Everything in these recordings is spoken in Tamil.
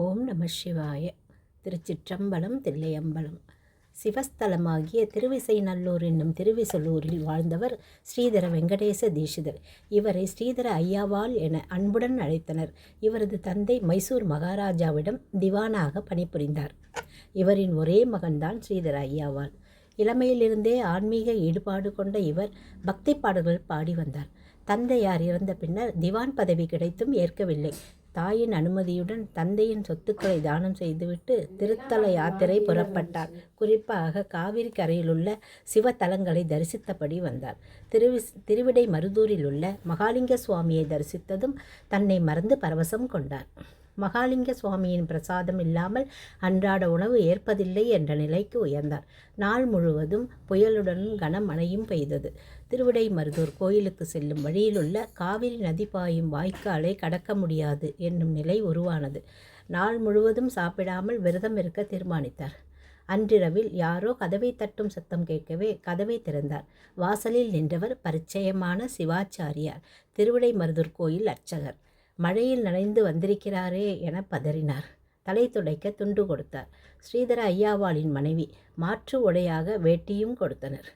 ஓம் நம சிவாய. திருச்சிற்றம்பலம். தில்லையம்பலம். சிவஸ்தலமாகிய திருவிசைநல்லூர் என்னும் திருவிசலூரில் வாழ்ந்தவர் ஸ்ரீதர வெங்கடேச தீட்சிதர். இவரை ஸ்ரீதர ஐயாவாள் என அன்புடன் அழைத்தனர். இவரது தந்தை மைசூர் மகாராஜாவிடம் திவானாக பணிபுரிந்தார். இவரின் ஒரே மகன்தான் ஸ்ரீதர ஐயாவாள். இளமையிலிருந்தே ஆன்மீக ஈடுபாடு கொண்ட இவர் பக்தி பாடல்கள் பாடி வந்தார். தந்தையார் இறந்த பின்னர் திவான் பதவி கிடைத்தும் ஏற்கவில்லை. தாயின் அனுமதியுடன் தந்தையின் சொத்துக்களை தானம் செய்துவிட்டு திருத்தல யாத்திரை புறப்பட்டார். குறிப்பாக காவிரி கரையிலுள்ள சிவத்தலங்களை தரிசித்தபடி வந்தார். திருவிடை மருதூரில் உள்ள மகாலிங்க சுவாமியை தரிசித்ததும் தன்னை மறந்து பரவசம் கொண்டார். மகாலிங்க சுவாமியின் பிரசாதம் இல்லாமல் அன்றாட உணவு ஏற்பதில்லை என்ற நிலைக்கு உயர்ந்தார். நாள் முழுவதும் புயலுடன் கனமழையும் பெய்தது. திருவிடைமருதூர் கோயிலுக்கு செல்லும் வழியிலுள்ள காவிரி நதி பாயும் வாய்க்காலை கடக்க முடியாது என்னும் நிலை உருவானது. நாள் முழுவதும் சாப்பிடாமல் விரதம் இருக்க தீர்மானித்தார். அன்றிரவில் யாரோ கதவை தட்டும் சத்தம் கேட்கவே கதவை திறந்தார். வாசலில் நின்றவர் பரிச்சயமான சிவாச்சாரியார், திருவிடைமருதூர் கோயில் அர்ச்சகர். மழையில் நனைந்து வந்திருக்கிறாரே என பதறினார். தலை துடைக்க துண்டு கொடுத்தார். ஸ்ரீதர ஐயாவாளின் மனைவி மாற்று உடையாக வேட்டியும் கொடுத்தனர்.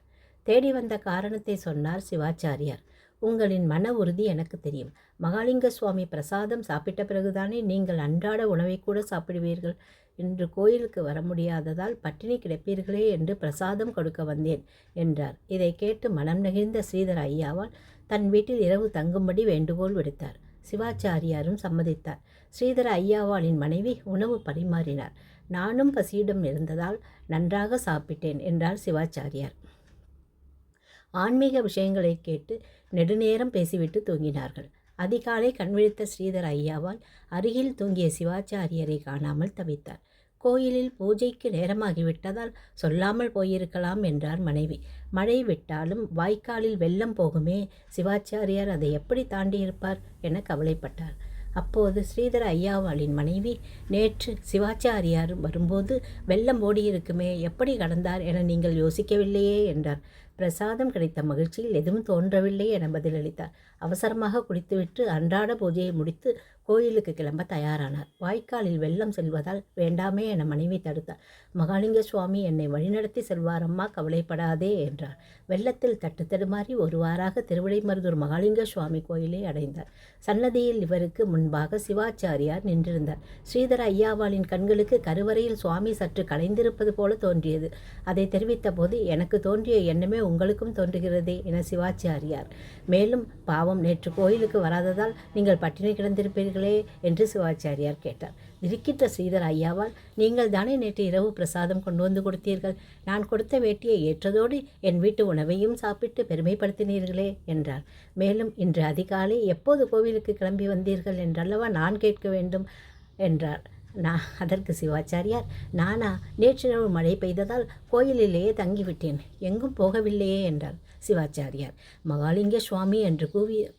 தேடி வந்த காரணத்தை சொன்னார் சிவாச்சாரியார். உங்களின் மன உறுதி எனக்கு தெரியும். மகாலிங்க சுவாமி பிரசாதம் சாப்பிட்ட பிறகுதானே நீங்கள் அன்றாட உணவை கூட சாப்பிடுவீர்கள். இன்று கோயிலுக்கு வர முடியாததால் பட்டினி கிடப்பீர்களே என்று பிரசாதம் கொடுக்க வந்தேன் என்றார். இதை கேட்டு மனம் நெகிழ்ந்த ஸ்ரீதர ஐயாவால் தன் வீட்டில் இரவு தங்கும்படி வேண்டுகோள் விடுத்தார். சிவாச்சாரியாரும் சம்மதித்தார். ஸ்ரீதர ஐயாவாளின் மனைவி உணவு பரிமாறினார். நானும் பசியிடம் இருந்ததால் நன்றாக சாப்பிட்டேன் என்றார் சிவாச்சாரியார். ஆன்மீக விஷயங்களை கேட்டு நெடுநேரம் பேசிவிட்டு தூங்கினார்கள். அதிகாலை கண்விழித்த ஸ்ரீதர ஐயாவால் அருகில் தூங்கிய சிவாச்சாரியரை காணாமல் தவித்தார். கோயிலில் பூஜைக்கு நேரமாகிவிட்டதால் சொல்லாமல் போயிருக்கலாம் என்றார் மனைவி. மழை விட்டாலும் வாய்க்காலில் வெள்ளம் போகுமே, சிவாச்சாரியார் அதை எப்படி தாண்டியிருப்பார் என கவலைப்பட்டார். அப்போது ஸ்ரீதர ஐயாவாளின் மனைவி, நேற்று சிவாச்சாரியார் வரும்போது வெள்ளம் ஓடியிருக்குமே, எப்படி கடந்தார் என நீங்கள் யோசிக்கவில்லையே என்றார். பிரசாதம் கிடைத்த மகிழ்ச்சியில் எதுவும் தோன்றவில்லை என பதிலளித்தார். அவசரமாக குடித்துவிட்டு அன்றாட பூஜையை முடித்து கோயிலுக்கு கிளம்ப தயாரானார். வாய்க்காலில் வெள்ளம் செல்வதால் வேண்டாமே என மனைவி தடுத்தார். மகாலிங்க சுவாமி என்னை வழிநடத்தி செல்வாரம்மா, கவலைப்படாதே என்றார். வெள்ளத்தில் தட்டு தடுமாறி ஒருவாறாக திருவிடைமருதூர் மகாலிங்க சுவாமி கோயிலை அடைந்தார். சன்னதியில் இவருக்கு முன்பாக சிவாச்சாரியார் நின்றிருந்தார். ஸ்ரீதர ஐயாவாளின் கண்களுக்கு கருவறையில் சுவாமி சற்று கலைந்திருப்பது போல தோன்றியது. அதை தெரிவித்த போது, எனக்கு தோன்றிய எண்ணமே உங்களுக்கும் தோன்றுகிறதே என சிவாச்சாரியார். மேலும், பாவம், நேற்று கோயிலுக்கு வராததால் நீங்கள் பட்டினி கிடந்திருப்பீர்களே என்று சிவாச்சாரியார் கேட்டார். திடுக்கிட்ட ஸ்ரீதர ஐயாவால், நீங்கள் தானே நேற்று இரவு பிரசாதம் கொண்டு வந்து கொடுத்தீர்கள். நான் கொடுத்த வேட்டியை ஏற்றதோடு என் வீட்டு உணவையும் சாப்பிட்டு பெருமைப்படுத்தினீர்களே என்றார். மேலும், இன்று அதிகாலை எப்போது கோவிலுக்கு கிளம்பி வந்தீர்கள் என்றல்லவா நான் கேட்க வேண்டும் என்றார். அதற்கு சிவாச்சாரியார், நானா? நேற்றிரவு மழை பெய்ததால் கோயிலிலேயே தங்கிவிட்டேன், எங்கும் போகவில்லையே என்றார். சிவாச்சாரியார், மகாலிங்க சுவாமி என்று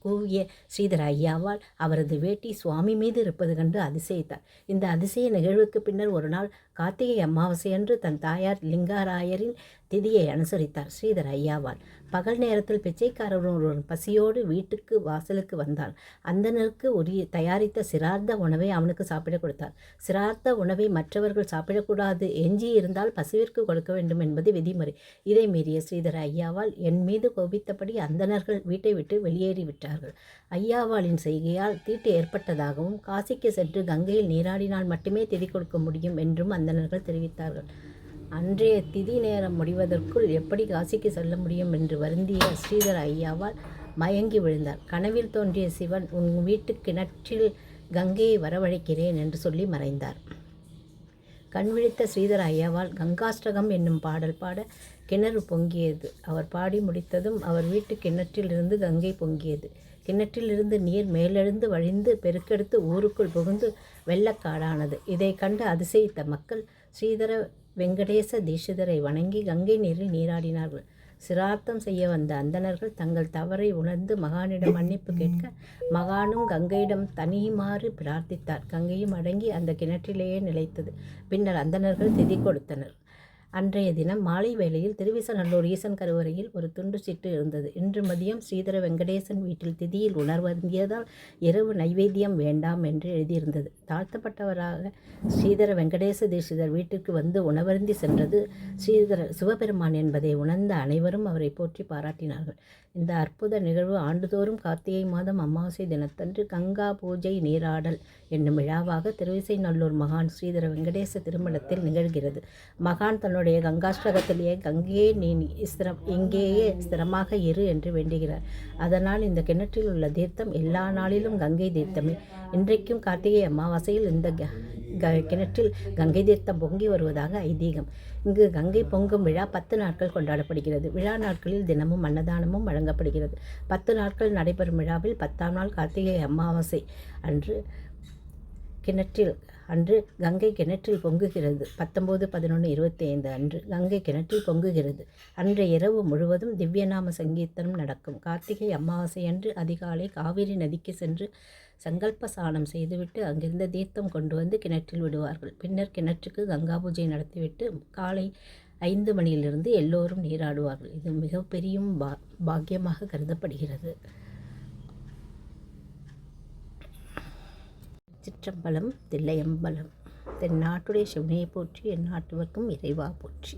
கூவிய ஸ்ரீதர ஐயாவால் அவரது வேட்டி சுவாமி மீது இருப்பது கண்டு அதிசயித்தார். இந்த அதிசய நிகழ்வுக்கு பின்னர் ஒரு நாள் கார்த்திகை அமாவாசையன்று தன் தாயார் லிங்காராயரின் திதியை அனுசரித்தார் ஸ்ரீதர ஐயாவால். பகல் நேரத்தில் பிச்சைக்காரர் ஒருவன் பசியோடு வீட்டுக்கு வாசலுக்கு வந்தான். அந்தனருக்கு தயாரித்த சிரார்த்த உணவை அவனுக்கு சாப்பிட கொடுத்தார். சிரார்த்த உணவை மற்றவர்கள் சாப்பிடக்கூடாது, எஞ்சி இருந்தால் பசுவிற்கு கொடுக்க வேண்டும் என்பது விதிமுறை. இதை மீறிய ஸ்ரீதர ஐயாவால் என் மீது கோபித்தபடி அந்தணர்கள் வீட்டை விட்டு வெளியேறிவிட்டார்கள். ஐயாவாளின் செய்கையால் தீட்டு ஏற்பட்டதாகவும் காசிக்கு சென்று கங்கையில் நீராடினால் மட்டுமே திதி கொடுக்க முடியும் என்றும் அந்தணர்கள் தெரிவித்தார்கள். அன்றைய திதி நேரம் முடிவதற்குள் எப்படி காசிக்கு செல்ல முடியும் என்று வருந்திய ஸ்ரீதர ஐயாவால் மயங்கி விழுந்தார். கனவில் தோன்றிய சிவன், உன் வீட்டு கிணற்றில் கங்கையை வரவழைக்கிறேன் என்று சொல்லி மறைந்தார். கண்விழித்த ஸ்ரீதர ஐயாவால் கங்காஷ்டகம் என்னும் பாடல் பாட கிணறு பொங்கியது. அவர் பாடி முடித்ததும் அவர் வீட்டு கிணற்றிலிருந்து கங்கை பொங்கியது. கிணற்றிலிருந்து நீர் மேலெழுந்து வழிந்து பெருக்கெடுத்து ஊருக்குள் புகுந்து வெள்ளக்காடானது. இதை கண்டு அதிசயித்த மக்கள் ஸ்ரீதர வெங்கடேச தீட்சிதரை வணங்கி கங்கை நீரில் நீராடினார்கள். சிரார்த்தம் செய்ய வந்த அந்தணர்கள் தங்கள் தவறை உணர்ந்து மகானிடம் மன்னிப்பு கேட்க, மகானும் கங்கையிடம் தனியுமாறு பிரார்த்தித்தார். கங்கையும் அடங்கி அந்த கிணற்றிலேயே நிலைத்தது. பின்னர் அந்தணர்கள் திதி கொடுத்தனர். அன்றைய தினம் மாலை வேளையில் திருவிசநல்லூர் ஈசன் கருவறையில் ஒரு துண்டு சீட்டு இருந்தது. இன்று மதியம் ஸ்ரீதர வெங்கடேசன் வீட்டில் திதியில் உணர்வருந்தியதால் இரவு நைவேத்தியம் வேண்டாம் என்று எழுதியிருந்தது. தாழ்த்தப்பட்டவராக ஸ்ரீதர வெங்கடேச தீட்சிதர் வீட்டிற்கு வந்து உணவருந்தி சென்றது ஸ்ரீதர சிவபெருமான் என்பதை உணர்ந்த அனைவரும் அவரை போற்றி பாராட்டினார்கள். இந்த அற்புத நிகழ்வு ஆண்டுதோறும் கார்த்திகை மாதம் அமாவாசை தினத்தன்று கங்கா பூஜை நீராடல் என்னும் விழாவாக திருவிசைநல்லூர் மகான் ஸ்ரீதர வெங்கடேச திருமணத்தில் நிகழ்கிறது. மகான் தன்னுடைய கங்காஷ்டகத்திலேயே கங்கையே நீ இங்கேயே ஸ்திரமாக இரு என்று வேண்டுகிறார். அதனால் இந்த கிணற்றில் உள்ள தீர்த்தம் எல்லா நாளிலும் கங்கை தீர்த்தமே. இன்றைக்கும் கார்த்திகை அமாவாசையில் இந்த கிணற்றில் கங்கை தீர்த்தம் பொங்கி வருவதாக ஐதீகம். இங்கு கங்கை பொங்கும் விழா 10 நாட்கள் கொண்டாடப்படுகிறது. விழா நாட்களில் தினமும் அன்னதானமும் வழங்கப்படுகிறது. 10 நாட்கள் நடைபெறும் விழாவில் 10ஆம் நாள் கார்த்திகை அமாவாசை அன்று கங்கை கிணற்றில் பொங்குகிறது. 19, 11, 25 அன்று கங்கை கிணற்றில் பொங்குகிறது. அன்றைய இரவு முழுவதும் திவ்யநாம சங்கீர்த்தனம் நடக்கும். கார்த்திகை அமாவாசை அன்று அதிகாலை காவிரி நதிக்கு சென்று சங்கல்ப ஸ்நானம் செய்துவிட்டு அங்கிருந்த தீர்த்தம் கொண்டு வந்து கிணற்றில் விடுவார்கள். பின்னர் கிணற்றுக்கு கங்கா பூஜை நடத்திவிட்டு காலை 5 மணியிலிருந்து எல்லோரும் நீராடுவார்கள். இது மிகப்பெரிய பாக்கியமாக கருதப்படுகிறது. சிற்றம்பலம் தில்லையம்பலம். தென்னாட்டுடைய சிவனையை போற்றி, என் நாட்டுவர்க்கும் இறைவா போற்றி.